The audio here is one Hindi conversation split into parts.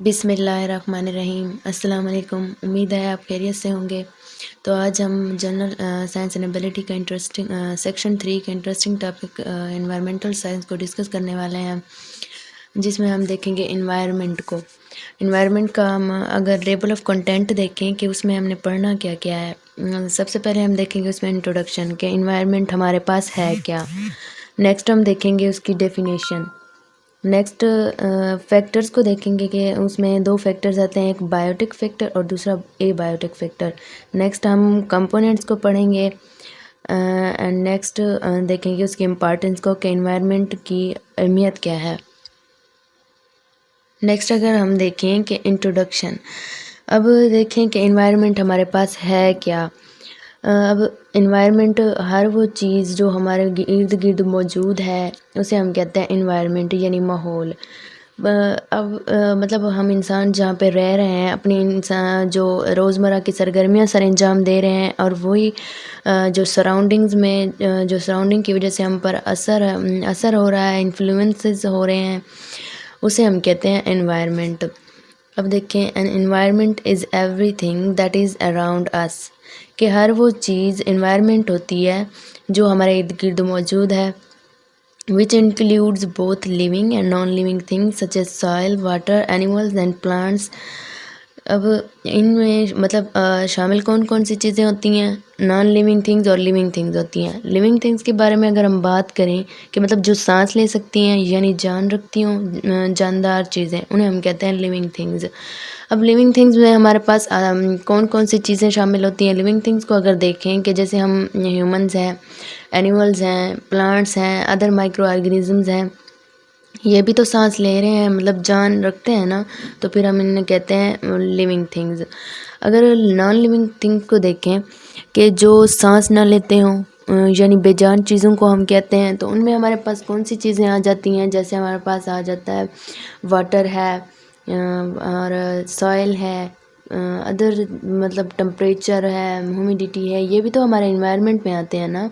बिस्मिल्लाहिर्रहमानिर्रहीम। अस्सलाम वालेकुम। उम्मीद है आप खैरियत से होंगे। तो आज हम जनरल साइंस एंड एबिलिटी का इंटरेस्टिंग सेक्शन 3 का इंटरेस्टिंग टॉपिक एनवायरमेंटल साइंस को डिस्कस करने वाले हैं, जिसमें हम देखेंगे एनवायरनमेंट को। एनवायरनमेंट का हम अगर टेबल ऑफ कंटेंट देखें कि उसमें हमने पढ़ना क्या क्या है। सबसे पहले हम देखेंगे उसमें इंट्रोडक्शन के एनवायरनमेंट हमारे पास है क्या। नेक्स्ट हम देखेंगे उसकी डेफिनेशन। नेक्स्ट फैक्टर्स को देखेंगे कि उसमें दो फैक्टर्स आते हैं, एक बायोटिक फैक्टर और दूसरा ए बायोटिक फैक्टर। नेक्स्ट हम कंपोनेंट्स को पढ़ेंगे एंड नेक्स्ट देखेंगे उसकी इम्पॉर्टेंस को कि एनवायरनमेंट की अहमियत क्या है। नेक्स्ट अगर हम देखें कि इंट्रोडक्शन, अब देखें कि एनवायरनमेंट हमारे पास है क्या। अब इन्वायरमेंट हर वो चीज़ जो हमारे इर्द गिर्द मौजूद है उसे हम कहते हैं इन्वायरमेंट, यानी माहौल। अब मतलब हम इंसान जहाँ पे रह रहे हैं, अपनी इंसान जो रोज़मर्रा की सरगर्मियाँ सर अंजाम दे रहे हैं, और वही जो सराउंडिंग्स में जो सराउंडिंग की वजह से हम पर असर हो रहा है, इन्फ्लुएंसेस हो रहे हैं, उसे हम कहते हैं एनवायरनमेंट। अब देखें, an environment is everything that is around us, कि हर वो चीज़ एनवायरनमेंट होती है जो हमारे इर्द गिर्द मौजूद है, which includes both living and non-living things such as soil, water, animals and plants। अब इनमें मतलब शामिल कौन कौन सी चीज़ें होती हैं, नॉन लिविंग थिंग्स और लिविंग थिंग्स होती हैं। लिविंग थिंग्स के बारे में अगर हम बात करें कि मतलब जो सांस ले सकती हैं यानी जान रखती हों, जानदार चीज़ें, उन्हें हम कहते हैं लिविंग थिंग्स। अब लिविंग थिंग्स में हमारे पास कौन कौन सी चीज़ें शामिल होती हैं। लिविंग थिंग्स को अगर देखें कि जैसे हम ह्यूमंस हैं, एनिमल्स हैं, प्लांट्स हैं, अदर माइक्रो ऑर्गेनिजम्स हैं, ये भी तो सांस ले रहे हैं, मतलब जान रखते हैं ना, तो फिर हम इन्हें कहते हैं लिविंग थिंग्स। अगर नॉन लिविंग थिंग्स को देखें कि जो सांस ना लेते हों, यानी बेजान चीज़ों को हम कहते हैं, तो उनमें हमारे पास कौन सी चीज़ें आ जाती हैं। जैसे हमारे पास आ जाता है वाटर है, और सॉइल है, अदर मतलब टेम्परेचर है, ह्यूमिडिटी है, ये भी तो हमारे एनवायरनमेंट में आते हैं ना,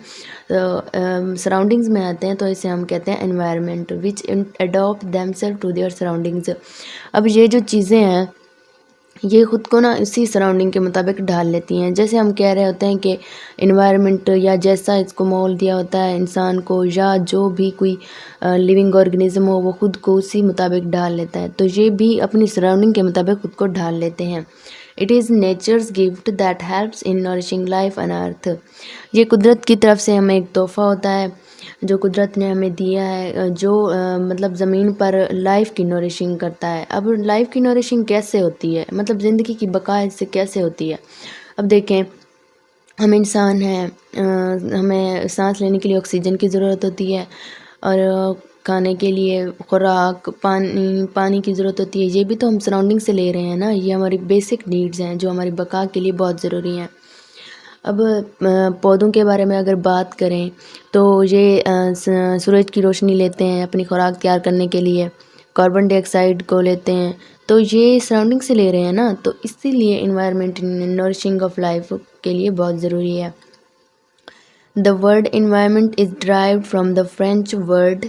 तो सराउंडिंग्स में आते हैं, तो इसे हम कहते हैं environment which adopt themselves to their surroundings. अब ये जो चीज़ें हैं ये ख़ुद को ना इसी सराउंडिंग के मुताबिक ढाल लेती हैं। जैसे हम कह रहे होते हैं कि इन्वायरमेंट या जैसा इसको माहौल दिया होता है इंसान को, या जो भी कोई लिविंग ऑर्गेनिज्म हो, वो ख़ुद को उसी मुताबिक ढाल लेता है, तो ये भी अपनी सराउंडिंग के मुताबिक ख़ुद को ढाल लेते हैं। It is nature's gift that helps in nourishing life on earth. ये कुदरत की तरफ से हमें एक तोहफ़ा होता है जो कुदरत ने हमें दिया है, जो मतलब ज़मीन पर लाइफ की नरिशिंग करता है। अब लाइफ की नरिशिंग कैसे होती है, मतलब ज़िंदगी की बका इससे कैसे होती है। अब देखें, हम इंसान हैं, हमें सांस लेने के लिए ऑक्सीजन की ज़रूरत होती है, और खाने के लिए खुराक, पानी की ज़रूरत होती है। ये भी तो हम सराउंडिंग से ले रहे हैं ना, ये हमारी बेसिक नीड्स हैं जो हमारी बका के लिए बहुत ज़रूरी हैं। अब पौधों के बारे में अगर बात करें तो ये सूरज की रोशनी लेते हैं अपनी खुराक तैयार करने के लिए, कार्बन डाइऑक्साइड को लेते हैं, तो ये सराउंडिंग से ले रहे हैं ना, तो इसीलिए इन्वायरमेंट नरिशिंग ऑफ लाइफ के लिए बहुत ज़रूरी है। The word environment is derived from the French word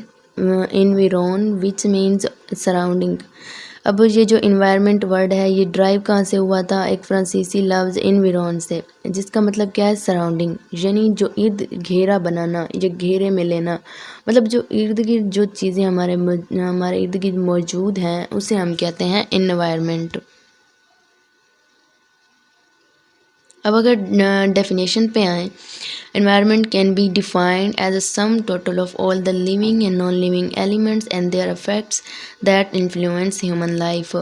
environ which means surrounding. अब ये जो इन्वायरमेंट वर्ड है ये ड्राइव कहाँ से हुआ था, एक फ्रांसीसी लफ्ज़ इन्विरोन से, जिसका मतलब क्या है, सराउंडिंग, यानी जो इर्द घेरा बनाना या घेरे में लेना, मतलब जो इर्द गिर्द जो चीज़ें हमारे इर्द गिर्द मौजूद हैं उसे हम कहते हैं इन्वायरमेंट। अब अगर डेफिनेशन पे आएँ, environment can be defined as a sum total of all the living and non-living elements and their effects that influence human life।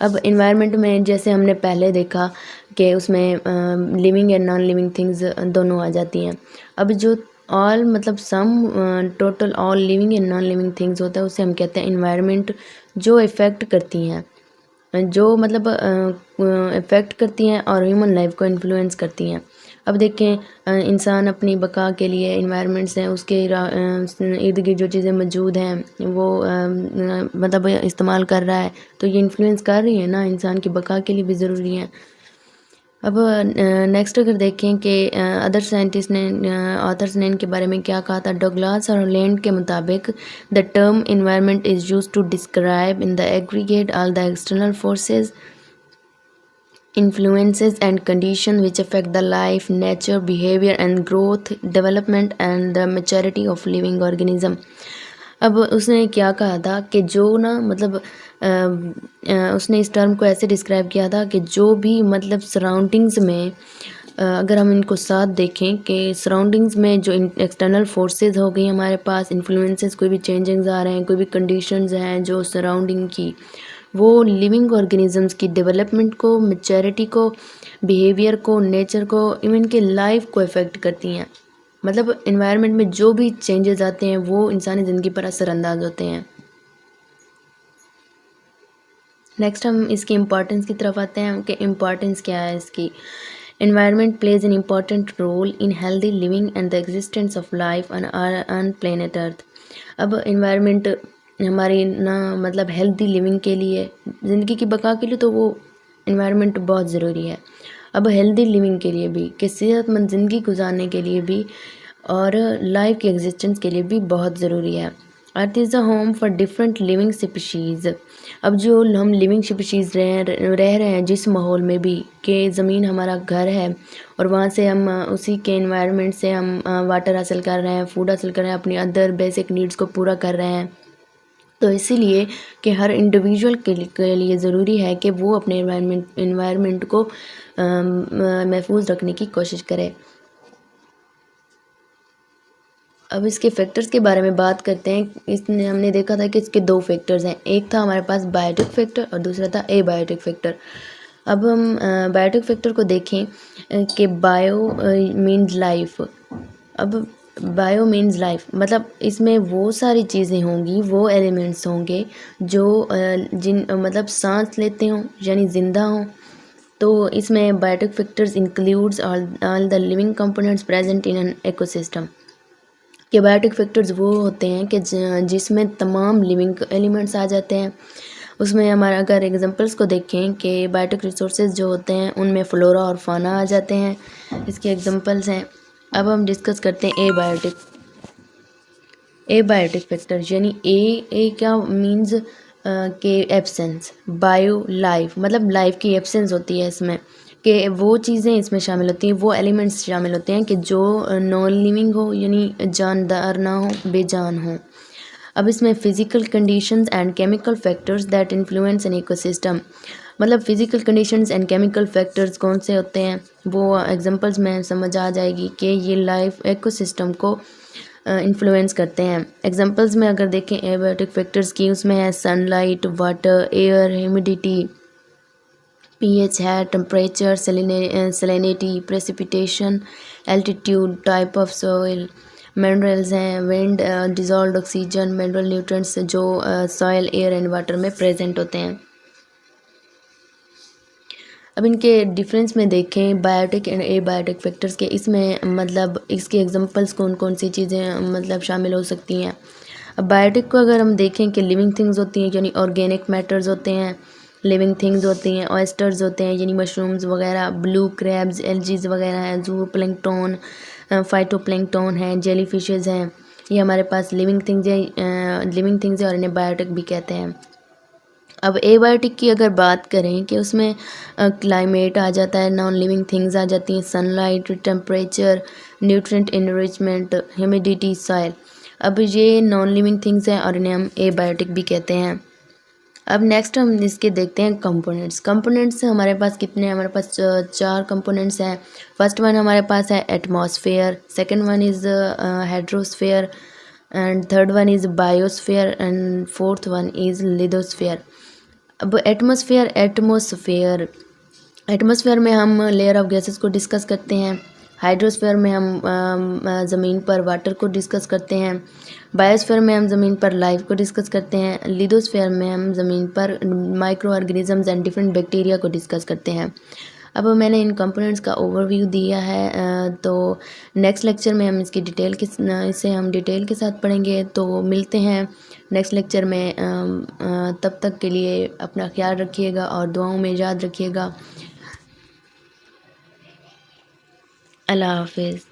अब environment में जैसे हमने पहले देखा कि उसमें living and non living things दोनों आ जाती हैं। अब जो ऑल मतलब sum total all living and non living things होता है उसे हम कहते हैं environment, जो इफ़ेक्ट करती हैं, जो मतलब इफ़ेक्ट करती हैं और ह्यूमन लाइफ को इन्फ्लुएंस करती हैं। अब देखें, इंसान अपनी बका के लिए इन्वायरमेंट्स हैं उसके इर्द गिर्द जो चीज़ें मौजूद हैं वो मतलब इस्तेमाल कर रहा है, तो ये इन्फ्लुएंस कर रही है ना, इंसान की बका के लिए भी ज़रूरी है। अब नेक्स्ट अगर देखें कि अदर साइंटिस्ट ने ऑथर्स ने इनके बारे में क्या कहा था। डगलास और लैंड के मुताबिक the term environment is used to describe in the aggregate all the external forces influences and conditions which affect the life, nature, behavior and growth, development and the maturity of living organism। अब उसने क्या कहा था कि जो ना मतलब उसने इस टर्म को ऐसे डिस्क्राइब किया था कि जो भी मतलब सराउंडिंग्स में अगर हम इनको साथ देखें कि सराउंडिंग्स में जो एक्सटर्नल फोर्सेस हो गई हमारे पास, इन्फ्लुएंसेस, कोई भी चेंजेस आ रहे हैं, कोई भी कंडीशंस हैं जो सराउंडिंग की, वो लिविंग ऑर्गेनिजम्स की डेवलपमेंट को, मैच्योरिटी को, बिहेवियर को, नेचर को, इवन के लाइफ को इफ़ेक्ट करती हैं। मतलब इन्वायरमेंट में जो भी चेंजेस आते हैं वो इंसानी ज़िंदगी पर असरअंदाज होते हैं। नेक्स्ट हम इसकी इम्पॉर्टेंस की तरफ आते हैं कि इम्पॉर्टेंस क्या है इसकी। Environment plays an important role in healthy living and the existence of life on planet Earth। अब environment हमारी ना मतलब हेल्दी लिविंग के लिए, ज़िंदगी की बका के लिए तो वो environment बहुत ज़रूरी है। अब हेल्दी लिविंग के लिए भी, कि सेहतमंद ज़िंदगी गुजारने के लिए भी और लाइफ की एग्जिस्टेंस के लिए भी बहुत ज़रूरी है। Earth is the home for different living species. अब जो हम लिविंग स्पीशीज़ रह रहे हैं जिस माहौल में भी, कि ज़मीन हमारा घर है और वहाँ से हम उसी के एनवायरनमेंट से हम वाटर हासिल कर रहे हैं, फूड हासिल कर रहे हैं, अपनी अदर बेसिक नीड्स को पूरा कर रहे हैं। तो इसीलिए कि हर इंडिविजुअल के लिए ज़रूरी है कि वो अपने एनवायरनमेंट को महफूज रखने की कोशिश करे। अब इसके फैक्टर्स के बारे में बात करते हैं। इसने हमने देखा था कि इसके दो फैक्टर्स हैं, एक था हमारे पास बायोटिक फैक्टर और दूसरा था एबायोटिक फैक्टर। अब हम बायोटिक फैक्टर को देखें कि बायो मीन्स लाइफ। अब बायो मीन्स लाइफ मतलब इसमें वो सारी चीज़ें होंगी, वो एलिमेंट्स होंगे जो जिन मतलब सांस लेते हों यानी ज़िंदा हों। तो इसमें biotic factors includes all the living components present in an ecosystem. कि बायोटिक फैक्टर्स वो होते हैं कि जिसमें तमाम लिविंग एलिमेंट्स आ जाते हैं। उसमें हमारा अगर एग्जांपल्स को देखें कि बायोटिक रिसोर्सेज जो होते हैं उनमें फ्लोरा और फाना आ जाते हैं, इसके एग्जांपल्स हैं। अब हम डिस्कस करते हैं ए बायोटिक फैक्टर यानी ए क्या मीन्स के एब्सेंस, बायो लाइफ मतलब लाइफ की एब्सेंस होती है इसमें, कि वो चीज़ें इसमें शामिल होती हैं, वो एलिमेंट्स शामिल होते हैं कि जो नॉन लिविंग हो यानी जानदार ना हो, बेजान हो। अब इसमें physical conditions and chemical factors that influence an ecosystem. मतलब physical conditions and chemical factors कौन से होते हैं, वो एग्जांपल्स में समझ आ जाएगी कि ये लाइफ इकोसिस्टम को इन्फ्लुएंस करते हैं। एग्जांपल्स में अगर देखें एबायोटिक फैक्टर्स की, उसमें है sunlight, water, air, humidity, pH है, temperature, salinity, precipitation, altitude, type of soil, minerals हैं, wind, dissolved oxygen, mineral nutrients जो सॉइल, एयर एंड वाटर में प्रेजेंट होते हैं। अब इनके डिफरेंस में देखें बायोटिक एंड एबायोटिक फैक्टर्स के, इसमें मतलब इसके एग्जांपल्स कौन कौन सी चीज़ें मतलब शामिल हो सकती हैं। अब बायोटिक को अगर हम देखें कि लिविंग थिंग्स होती हैं यानी ऑर्गेनिक मैटर्स होते हैं, लिविंग थिंग्स होती हैं, ऑयस्टर्स होते हैं यानी मशरूम्स वगैरह, ब्लू क्रैब्स, एल्जीज वगैरह हैं, जू प्लैंकटन, फाइटोप्लैंकटन हैं, जेली फिशेज़ हैं, ये हमारे पास लिविंग थिंग्स हैं और इन्हें बायोटिक भी कहते हैं। अब एबायोटिक की अगर बात करें कि उसमें क्लाइमेट आ जाता है, नॉन लिविंग थिंग्स आ जाती हैं, sunlight, temperature, nutrient enrichment, humidity, soil. अब ये नॉन लिविंग थिंग्स हैं और इन्हें हम एबायोटिक भी कहते हैं। अब नेक्स्ट हम इसके देखते हैं कंपोनेंट्स हमारे पास कितने हैं, हमारे पास 4 कंपोनेंट्स हैं। फर्स्ट वन हमारे पास है atmosphere, second one is hydrosphere and third one is biosphere and fourth one is lithosphere. अब एटमॉस्फेयर में हम लेयर ऑफ गैसेस को डिस्कस करते हैं। हाइड्रोस्फेयर में हम ज़मीन पर वाटर को डिस्कस करते हैं। बायोस्फेयर में हम ज़मीन पर लाइफ को डिस्कस करते हैं। लिथोस्फेयर में हम ज़मीन पर micro organisms and different bacteria को डिस्कस करते हैं। अब मैंने इन कंपोनेंट्स का ओवरव्यू दिया है, तो नेक्स्ट लेक्चर में हम इसे हम डिटेल के साथ पढ़ेंगे। तो मिलते हैं नेक्स्ट लेक्चर में। तब तक के लिए अपना ख्याल रखिएगा और दुआओं में याद रखिएगा। अल्लाह हाफ़िज़।